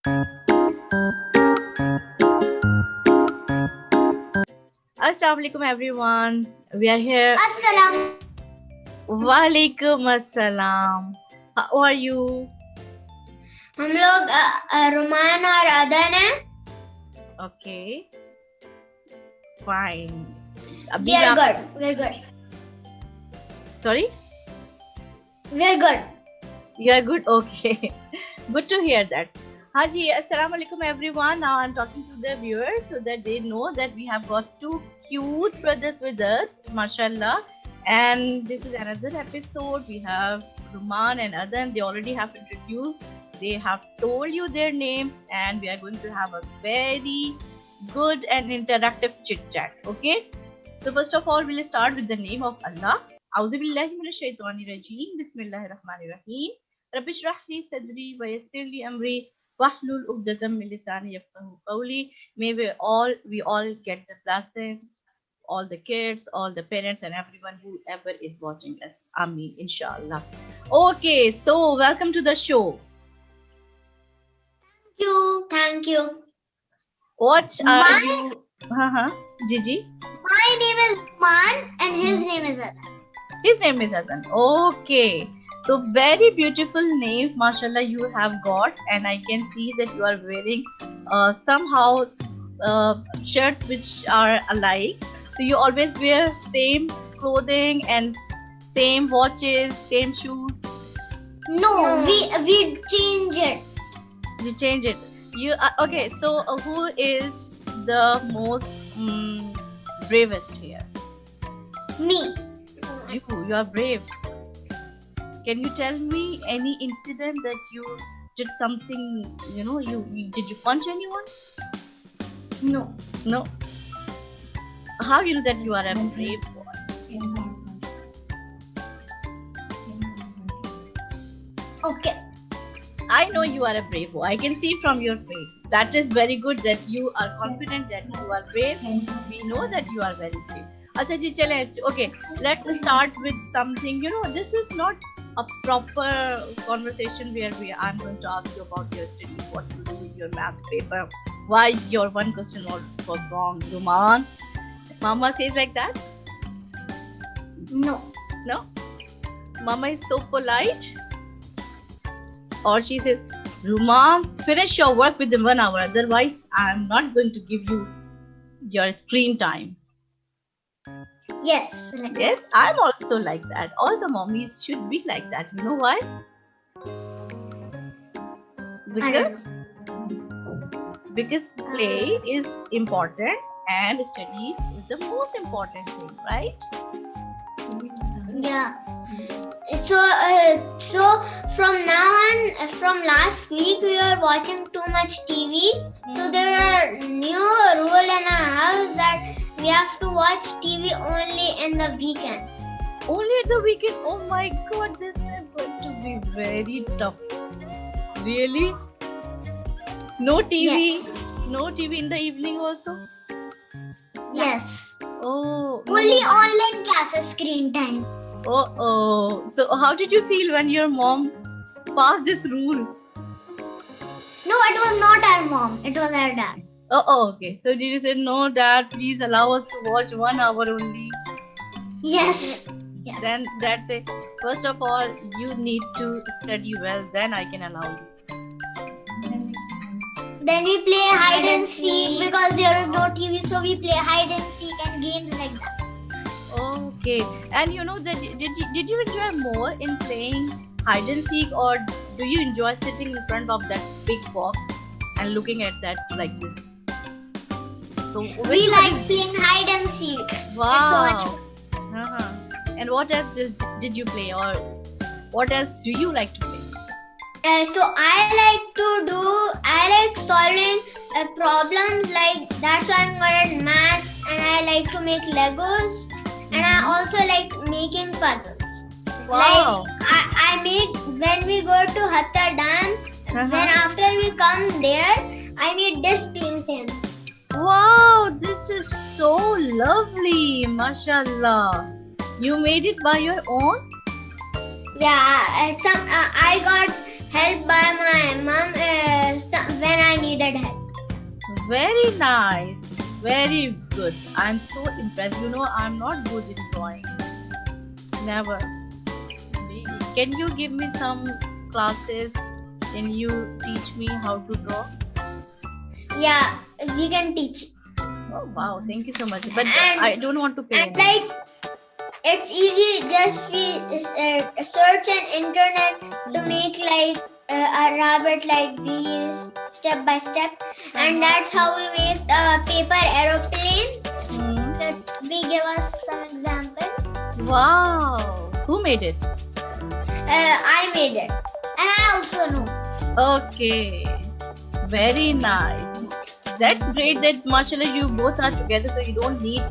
Assalamu alaikum everyone. We are here. Assalam. Walaikum assalam. How are you? हम लोग रुमान और अदन हैं. Okay. Fine. We are good. We're good. Sorry? We're good. You are good? Okay. Good to hear that. Haji, assalamu alaikum everyone. Now I'm talking to the viewers so that they know that we have got two cute brothers with us, mashallah. And this is another episode. We have Ruman and Adan. They already have introduced. They have told you their names, and we are going to have a very good and interactive chit chat. Okay? So first of all, we'll start with the name of Allah. أعوذ بالله من الشيطان الرجيم بسم الله الرحمن الرحيم رب اشرح لي صدري ويسر لي أمري واحلل عقدة من لساني يفقهوا قولي. May we all get the blessings, all the kids, all the parents, and everyone whoever is watching us. Ameen, inshallah. Okay, so welcome to the show. Thank you. What are you? Gigi? My name is Man and his name is Adan. His name is Adan. Okay. So very beautiful name, mashallah, you have got, and I can see that you are wearing somehow shirts which are alike. So you always wear same clothing and same watches, same shoes. No, we change it. You change it. You okay? So who is the most bravest here? Me. You are brave. Can you tell me any incident that you did something? Did you punch anyone? No. No. How you know that you are a brave boy? Okay. I know you are a brave boy. I can see from your face. That is very good that you are confident that you are brave. We know that you are very brave. Acha ji, chale. Okay, let's start with something. This is not a proper conversation where I'm going to ask you about your studies, what you do in your math paper, why your one question was wrong, Ruman. Mama says like that? No. No? Mama is so polite. Or she says, Ruman, finish your work within 1 hour. Otherwise, I'm not going to give you your screen time. Yes. Yes, I'm also like that. All the mommies should be like that. You know why? Because play is important and studies is the most important thing, right? Yeah. So from now on, from last week, we are watching too much TV. So there are new rule in our house that we have to watch TV only in the weekend. Only at the weekend? Oh my God, this is going to be very tough. Really? No TV? Yes. No TV in the evening also? Yes. Oh. Only online classes, screen time. Oh. So how did you feel when your mom passed this rule? No, it was not our mom. It was our dad. Oh, okay. So did you say, no, Dad, please allow us to watch 1 hour only? Yes. Then that's it. First of all, you need to study well. Then I can allow you. Then we play hide and seek because there is no TV, so we play hide and seek and games like that. Okay. And you know that did you enjoy more in playing hide and seek, or do you enjoy sitting in front of that big box and looking at that like this? So we like playing hide and seek. Wow. It's so much fun. And what else did you play, or what else do you like to play? So I like solving problems, like that's why I'm good at maths, and I like to make Legos, and I also like making puzzles. Wow. Like I make when we go to Hatta Dam, when after we come there, I need this painting. Wow, this is so lovely, mashallah. You made it by your own? Yeah, I got help by my mom when needed help. Very nice. Very good. I'm so impressed. You know, I'm not good in drawing. Never. Really. Can you give me some classes? Can you teach me how to draw? Yeah, we can teach. Oh wow, thank you so much. But And- I don't want to pay. And like, it's easy. Just we search on internet to make like a rabbit like these step by step, and that's how we make a paper aeroplane. Hmm. Let me give us some example. Wow. Who made it? I made it, and I also know. Okay. Very nice. That's great that mashallah you both are together, so you don't need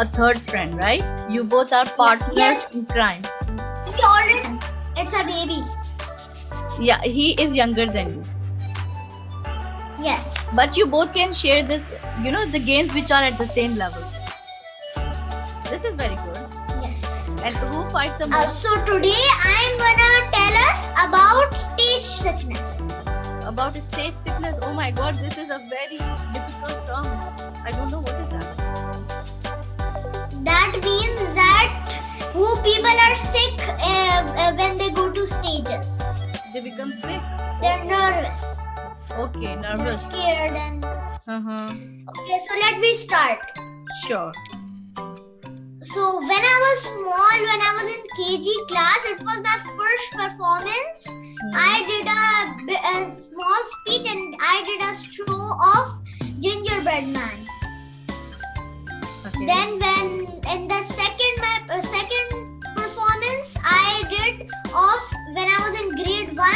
a third friend, right? You both are partners Yes. in crime. We already. It's a baby. Yeah, he is younger than you. Yes. But you both can share this, you know, the games which are at the same level. This is very good. Yes. And who fights the most So today I'm gonna tell us about stage sickness. about stage sickness? Oh my god, this is a very difficult term. I don't know what is that. That means that who people are sick when they go to stages. They become sick. They're nervous. Okay, They're nervous. scared and Uh-huh. okay. So let me start. Sure. So when I was small, when I was in KG class, it was my first performance. I did a small speech and I did a show of Gingerbread Man. Okay. Then when in the second performance I did of when I was in grade 1,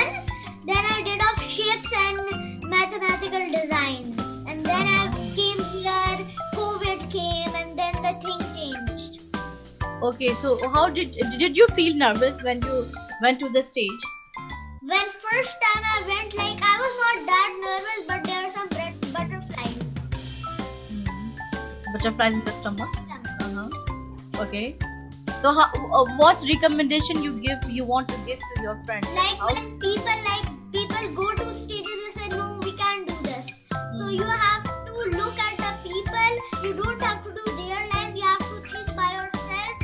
then I did of shapes and mathematical designs, and then I came here, COVID came, and then the thing changed. Okay, so how did you feel nervous when you went to the stage? When first time I went, like I was not that nervous, but there are some butterflies. Butterflies in the stomach. Uh-huh. Okay. So how, what recommendation you want to give to your friends? Like How- when people go to stages, they say no, we can't do this. So you have to look at the people. You don't have to do their life. You have to think by yourself.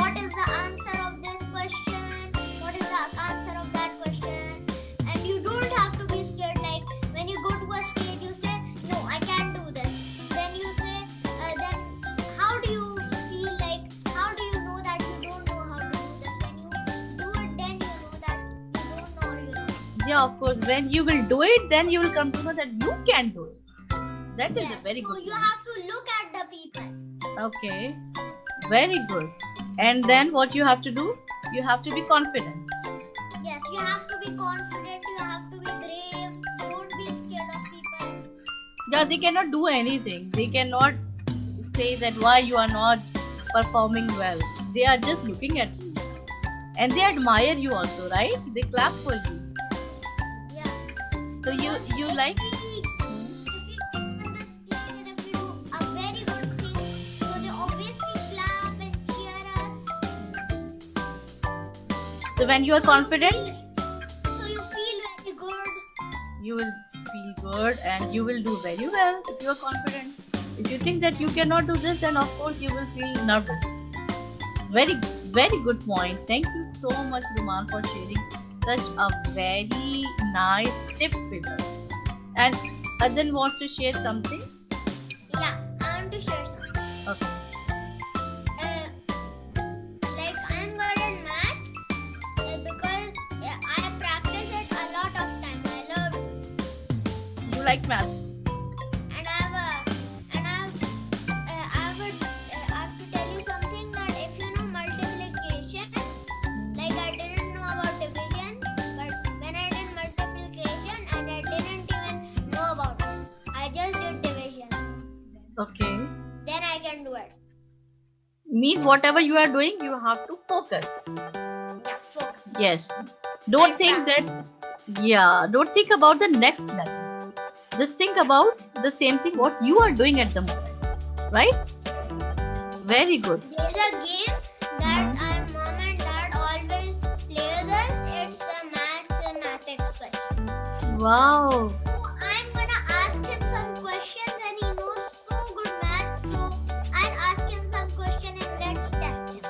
What is the answer of this question? What is the answer of that question? And you don't have to be scared. Like when you go to a stage, you say no, I can't do this. Then you say, then how do you feel like? How do you know that you don't know how to do this? When you do it, then you know that you don't know or you know. Yeah, of course. When you will do it, then you will come to know that you can do it. That is a Yes, very so good you point. have to look at the people. Okay. Very good. And then what you have to do? You have to be confident. Yes, you have to be confident. You have to be brave. Don't be scared of people. Yeah, they cannot do anything. They cannot say that why you are not performing well. They are just looking at you. And they admire you also, right? They clap for you. Yeah. So you like If you on the stage and if you do a very good thing, so they obviously clap and cheer us. so when you are confident, So you feel very good. you will feel good and you will do very well if you are confident. If you think that you cannot do this, then of course you will feel nervous. Very, very good point. Thank you so much, Ruman, for sharing such a very nice tip with us. And Adan wants to share something. Yeah, I want to share something. Okay. Like I'm good at maths because I practice it a lot of times. I love it. You like math? And I have to tell you something that if you know multiplication, like I didn't know about division, but when I did multiplication and I didn't even know about it, I just did division. Okay. Then I can do it. Means whatever you are doing, you have to focus. Yeah, focus. Yes. Don't Like think that. Yeah. Don't think about the next level. Just think about the same thing what you are doing at the moment. Right? Very good. There's a game that our mom and dad always play with us. It's the mathematics question. Wow. So I'm gonna ask him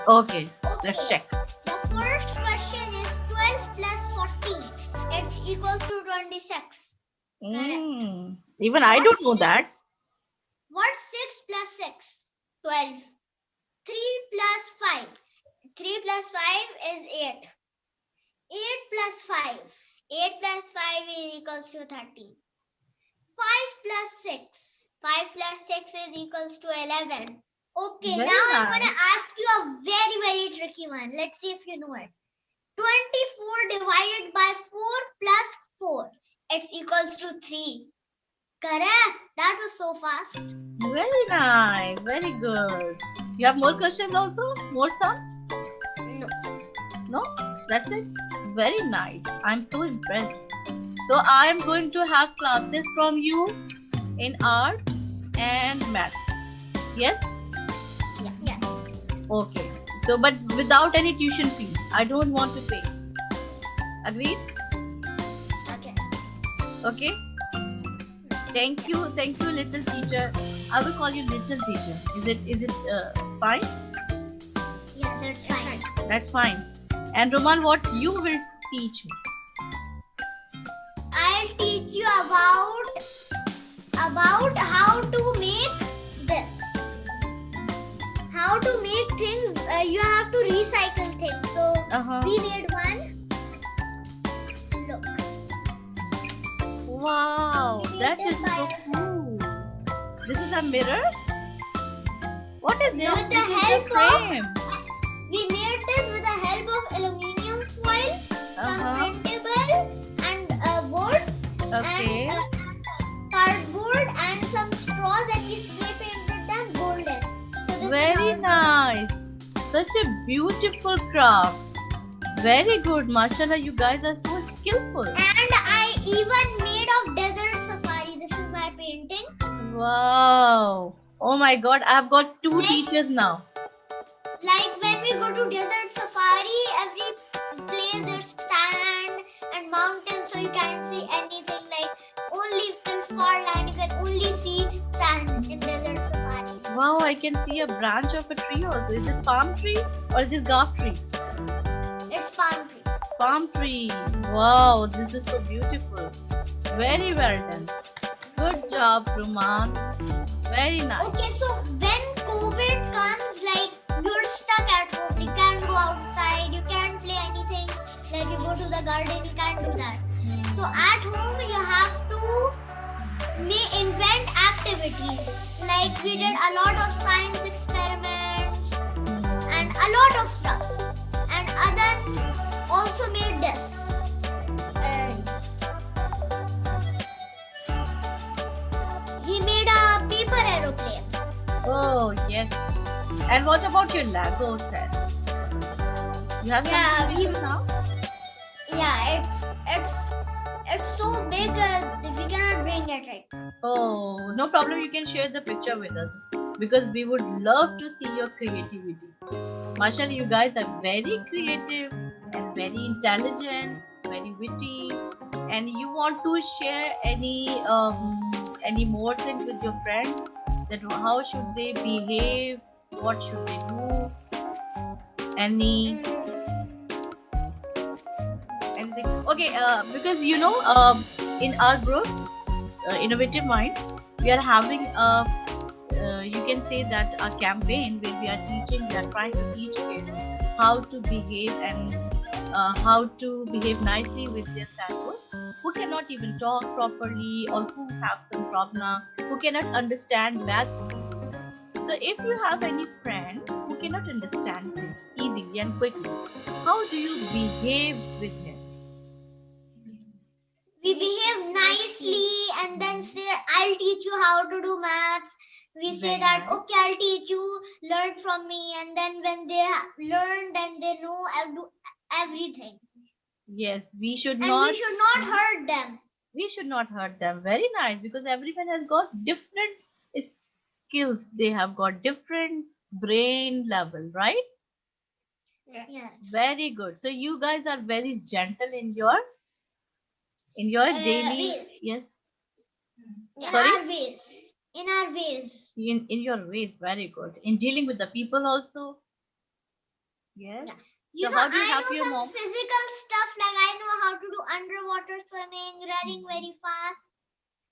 Okay, let's Okay. check. The first question is 12 plus 40. It's equals to 26. Correct. Even I don't know What's that. What's 6 plus 6? 12. 3 plus 5. 3 plus 5 is 8. 8 plus 5. 8 plus 5 is equals to 30. 5 plus 6. 5 plus 6 is equals to 11. Okay, Very now I'm nice. going to ask you a very, very tricky one. Let's see if you know it. 24 divided by 4 plus 4. It's equals to 3. Correct. That was so fast. Very nice. Very good. You have more questions also? More sums? No. No? That's it? Very nice. I'm so impressed. So I am going to have classes from you in art and math. Yes? Yeah. Okay. So but without any tuition fee. I don't want to pay. Agreed? Okay. Okay? Thank you, little teacher. I will call you little teacher. Is it fine? Yes, it's fine. That's fine. And Roman, what you will teach me? I'll teach you about how to make this. How to make things. You have to recycle things. So we made one. Look. Wow, that is so cool. This is a mirror. What is this? With the help of we made this with the help of aluminium foil, some printable and wood, okay, and cardboard and some straw that we spray painted them golden. So very nice. Such a beautiful craft. Very good, mashallah. You guys are so skillful. And I even made of desert safari. This is my painting. Wow. Oh my God, I've got two teachers now. Like when we go to desert safari, every place there's sand and mountains, so you can't see anything. Like only till far land, you can only see sand in desert safari. Wow, I can see a branch of a tree also. Is it palm tree or is it gaf tree? It's palm tree. Palm tree. Wow, this is so beautiful. Very well done. Good job, Ruman. Very nice. Okay, so when COVID comes, like you're stuck at home, you can't go outside, you can't play anything. Like you go to the garden, you can't do that. So at home, you have to invent activities. Like we did a lot of science experiments and a lot of stuff. And Adan also made this. He made a paper aeroplane. Oh yes. And what about your Lego set? You have something now? Yeah, it's so big we cannot bring it right. Oh, no problem. You can share the picture with us because we would love to see your creativity. Mashallah, you guys are very creative and very intelligent, very witty, and you want to share any more things with your friends, that how should they behave, what should they do, anything. Okay, because in our group, Innovative Mind, we are having you can say that a campaign where we are trying to teach kids how to behave and how to behave nicely with their family who cannot even talk properly or who have some problem, who cannot understand maths. So if you have any friend who cannot understand things easily and quickly, how do you behave with him? We behave nicely and then say, I'll teach you how to do maths. We say that, okay, I'll teach you, learn from me. And then when they learn, then they know everything. Yes, we should and not. we should not hurt them. We should not hurt them. Very nice, because everyone has got different skills. They have got different brain level, right? Yes. Very good. So you guys are very gentle in your daily. Yes. Our ways. In our ways. In your ways, very good. In dealing with the people also. Yes. Yeah. So You know, how do you I help know your some mom? physical stuff, like I know how to do underwater swimming, running very fast.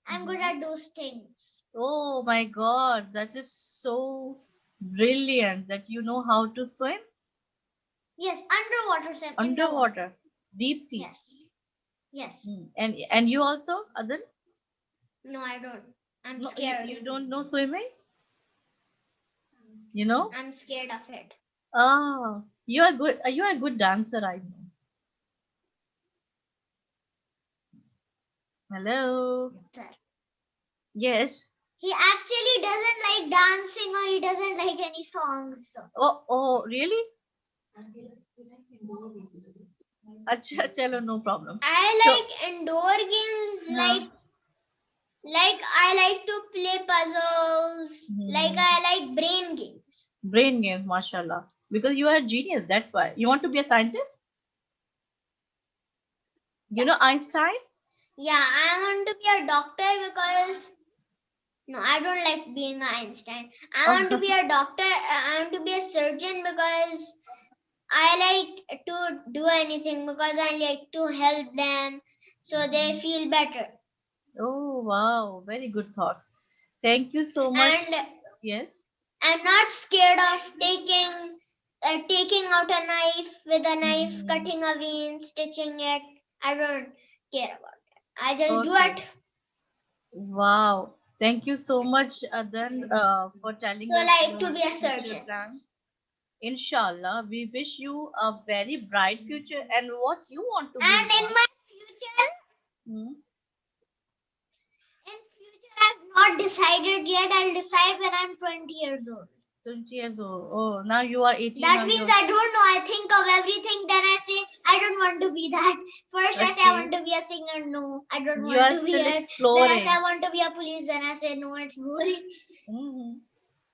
I'm good at those things. Oh my God, that is so brilliant that you know how to swim Yes, underwater swim in the water. underwater, deep sea. Yes. Yes. And you also, Adan? No, I don't. I'm No, scared. you don't know swimming? You know? I'm scared of it. Ah, you are good. You are a good dancer, I know. Hello. Sir. Yes. He actually doesn't like dancing or he doesn't like any songs. Oh, really? Acha, chalo, no problem. I So, like indoor games, huh. like I like to play puzzles, like I like brain games. Brain games, mashallah. Because you are a genius, that's why. You want to be a scientist? You know Einstein? Yeah, I want to be a doctor because no, I don't like being an Einstein. I want to be a doctor. I want to be a surgeon because I like to do anything because I like to help them so they feel better. Oh, wow. Very good thought. Thank you so much. And Yes. I'm not scared of taking out a knife with a knife, cutting a vein, stitching it. I don't care about it. I just do Okay. it. Wow. Thank you so much, Adan, for telling So us like to your be a future surgeon. plan. Inshallah, we wish you a very bright future and what you want to be And in my future, Hmm? I've not decided yet. I'll decide when I'm 20 years old. 20 years old. Oh, now you are 18. That Now means you're I don't know. I think of everything. Then I say I don't want to be that. First I say I okay. want to be a singer. No, I don't You want are to be still it. Then I exploring. say I want to be a police. Then I say no, it's boring.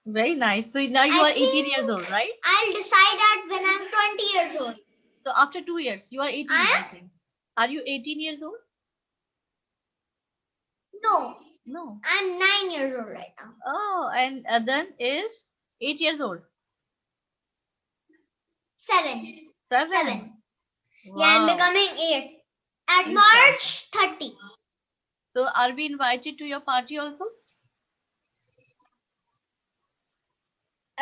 Very nice. So now you I are 18 think years old, right? I'll decide that when I'm 20 years old. So after 2 years, you are 18, I I think. Are you 18 years old? No, No. I'm 9 years old right now. Oh, and Adan is 8 years old. 7. 7. Yeah, I'm Wow. becoming 8 at Inshallah. March 30. So are we invited to your party also?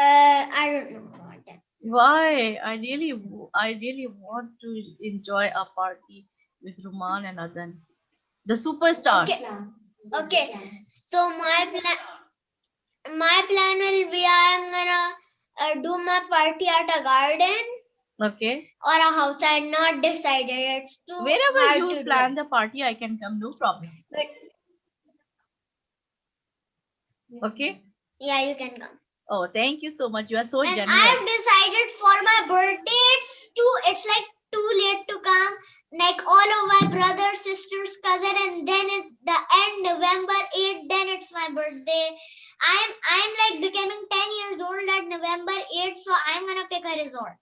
I don't know about that. Why? I really want to enjoy a party with Ruman and Adan, the superstar. Okay. So my plan will be I'm gonna do my party at a garden Okay. or a house. I'm not decided. It's too Wherever hard you to plan do. the party, I can come, no problem. But Okay. yeah, you can come. Oh, thank you so much. You are so And generous. I've decided for my birthday, it's like too late to come. Like all of my brother, sisters, cousin, and then at the end November 8th, then it's my birthday. I'm like becoming 10 years old at November 8th, so I'm gonna pick a resort.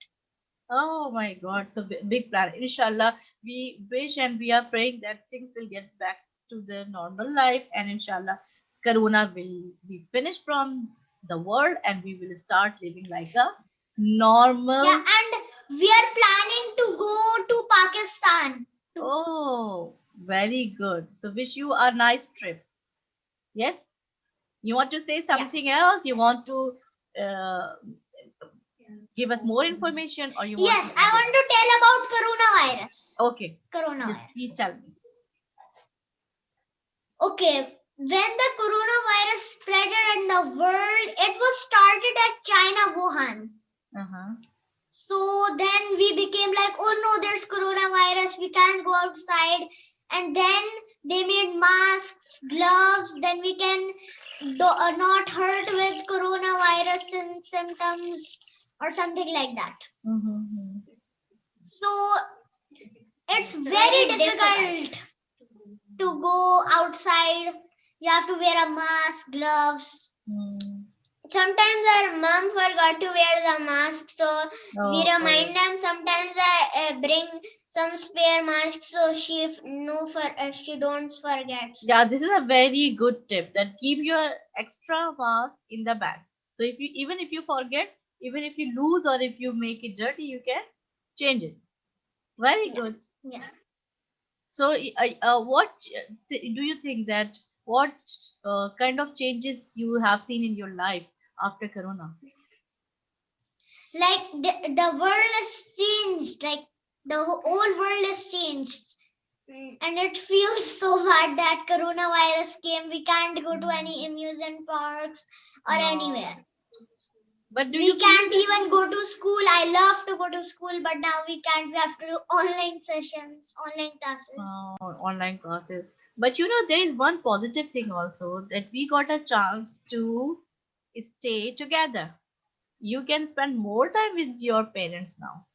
Oh my God, so big plan. Inshallah, we wish and we are praying that things will get back to the normal life, and inshallah, Corona will be finished from the world, and we will start living like a normal. Yeah, and we are planning to go to Pakistan. Oh, very good. So wish you a nice trip. Yes. You want to say something else? You want to uh, give us more information, or you want? Yes, I want to tell about coronavirus. Okay. Coronavirus. Yes, please tell me. Okay, when the coronavirus spread in the world, it was started at China, Wuhan. So then we became like, oh no, there's coronavirus, we can't go outside. And then they made masks, gloves, then we can not hurt with coronavirus and symptoms or something like that. So it's very difficult to go outside. You have to wear a mask, gloves. Sometimes our mom forgot to wear the mask, so we remind them. Sometimes I bring some spare masks so she don't forget. Yeah, this is a very good tip, that keep your extra mask in the bag. So even if you forget, Even if you lose or if you make it dirty, you can change it. Very Yeah. good. Yeah. So, what do you think that what kind of changes you have seen in your life after Corona? Like the world has changed. Like the whole world has changed. And it feels so bad that coronavirus came. We can't go to any amusement parks or No. anywhere. But do We you feel can't even go to school. I love to go to school, but now we can't. We have to do online sessions, online classes. online classes? But there is one positive thing also that we got a chance to stay together. You can spend more time with your parents now.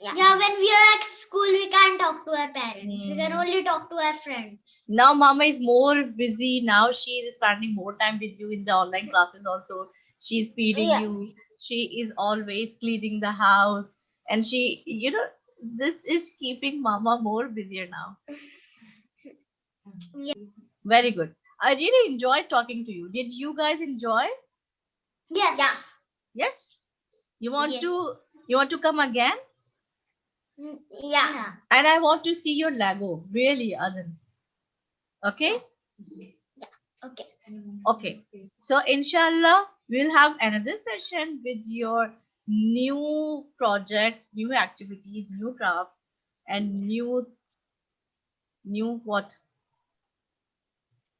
Yeah, when we are at school, we can't talk to our parents. We can only talk to our friends. Now mama is more busy. Now she is spending more time with you in the online classes also. She's feeding Yeah. you. She is always cleaning the house. And she, this is keeping mama more busier now. Yeah. Very good. I really enjoyed talking to you. Did you guys enjoy? Yes. Yes. You want Yes. to come again? Yeah. And I want to see your Lego. Really, Adan. Okay? Okay. Okay. So inshallah, we'll have another session with your new projects, new activities, new craft, and new what?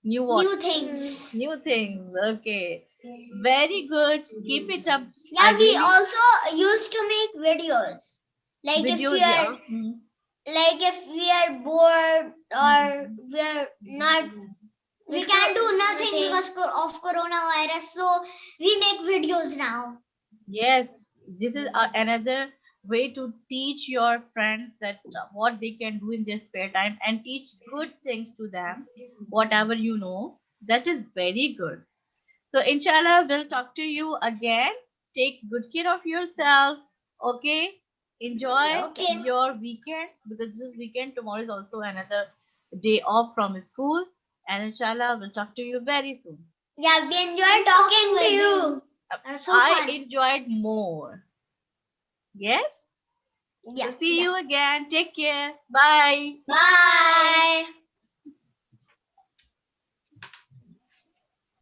New what? New things. New things. Okay. Very good. Keep it up. Yeah, we also used to make videos. Like if videos, we yeah. are like if we are bored or we are not, we can't do nothing because of coronavirus. So we make videos now. Yes, this is another way to teach your friends that what they can do in their spare time and teach good things to them, whatever you know. That is very good. So, inshallah, we'll talk to you again. Take good care of yourself. Okay. Enjoy Okay. your weekend because this weekend, tomorrow is also another day off from school. And inshallah, we'll talk to you very soon. Yeah, we enjoyed talking to you. That's so I fun. enjoyed more. Yes? Yeah. So see you again. Take care. Bye. Bye.